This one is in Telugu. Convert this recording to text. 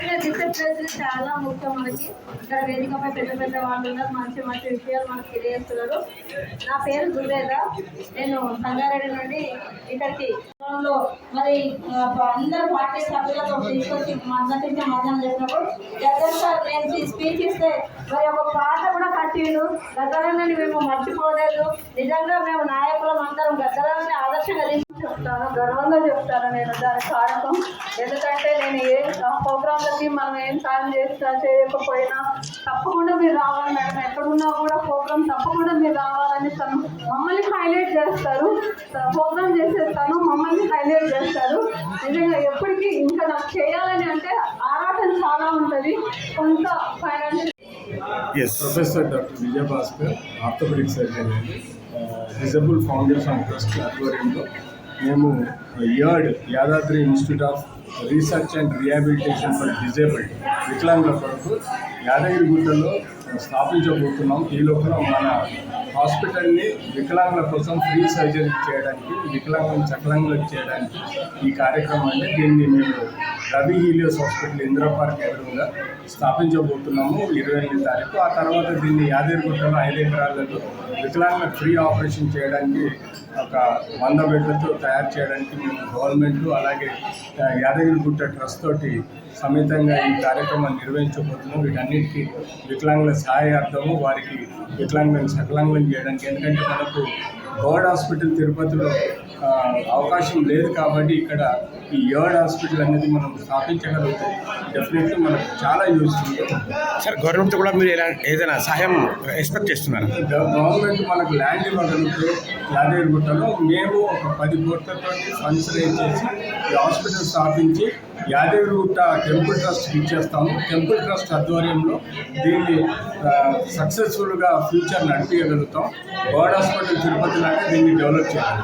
డిసిప్లిన్ చాలా ముఖ్యం మనకి. ఇక్కడ వేదికపై పెద్ద పెద్ద వాళ్ళు ఉన్నారు, మంచి మంచి విషయాలు మనకు తెలియజేస్తున్నారు. నా పేరు దుర్వేద, నేను సంగారెడ్డి నుండి ఇక్కడికి మరి అందరు పార్టీ సభ్యులతో తీసుకొచ్చి మధ్యాహ్నం చెప్పినప్పుడు జగన్ సార్ నేను స్పీచ్ ఇస్తే మరి ఒక పాట కూడా కట్టిండు. గద్దరాన్ని మేము మర్చిపోలేదు. నిజంగా మేము నాయకులం అందరం గద్దరాన్ని ఆదర్శంగా చెప్తాను, గర్వంగా చెప్తాను నేను దాని కారకం. ఎందుకంటే నేను ఏ ప్రోగ్రాంలకి మనం ఏం సాయం చేయకపోయినా తప్పకుండా మీరు రావాలి మేడం, ఎక్కడున్నా కూడా ప్రోగ్రామ్ తప్పకుండా మీరు రావాలని తను మమ్మల్ని హైలైట్ చేస్తారు. ప్రోగ్రామ్ చేసేస్తాను, మమ్మల్ని హైలైట్ చేస్తారు. నిజంగా ఎప్పటికీ ఇంకా నాకు చేయాలని అంటే ఆరాటం చాలా ఉంటుంది. కొంత financial professor doctor Vijayabhaskar, orthopaedic surgeon అండి, డిజబుల్ ఫౌండేషన్ ట్రస్ట్ ఆధ్వర్యంలో మేము Yadadri institute of research and rehabilitation for disabled వికలాంగుల కొరకు యాదగిరిగుట్టలో స్థాపించబోతున్నాం. ఈ లోపల మన హాస్పిటల్ని వికలాంగుల కోసం ఫ్రీ సర్జరీ చేయడానికి, వికలాంగులను చకలాంగులకు చేయడానికి ఈ కార్యక్రమాన్ని దీన్ని మేము Ravi Helios hospital Indira park ఎదురుగా స్థాపించబోతున్నాము 28వ తారీఖు. ఆ తర్వాత దీన్ని యాదగిరిగుట్టలో 5 ఎకరాలలో వికలాంగులకు ఫ్రీ ఆపరేషన్ చేయడానికి ఒక 100 బెడ్లతో తయారు చేయడానికి మేము గవర్నమెంట్ అలాగే యాదగిరిగుట్ట ట్రస్ట్ తోటి సమేతంగా ఈ కార్యక్రమాన్ని నిర్వహించబోతున్నాం. వీటన్నిటికీ వికలాంగుల సహాయార్థము, వారికి వికలాంగులను సకలాంగులను చేయడానికి. ఎందుకంటే మనకు గవర్డ్ హాస్పిటల్ తిరుపతిలో అవకాశం లేదు కాబట్టి ఇక్కడ ఈ హాస్పిటల్ అనేది మనం స్థాపించగలిగితే డెఫినెట్లీ మనకు చాలా యూజ్ ఉంది. సార్, గవర్నమెంట్ కూడా మీరు ఏదైనా సహాయం ఎక్స్పెక్ట్ చేస్తున్నారు? గవర్నమెంట్ మనకు ల్యాండ్ ఇవ్వగలిగితే యాదగిరిగుట్టలో మేము ఒక 10 కోట్లతో ఫండ్స్ రేజ్ చేసి ఈ హాస్పిటల్ స్థాపించి యాదగిరిగుట్ట టెంపుల్ ట్రస్ట్కి ఇచ్చేస్తాము. టెంపుల్ ట్రస్ట్ ఆధ్వర్యంలో దీన్ని సక్సెస్ఫుల్గా ఫ్యూచర్ నడిపించగలుగుతాం. గవర్డ్ హాస్పిటల్ తిరుపతి లాగా దీన్ని డెవలప్ చేయాలి.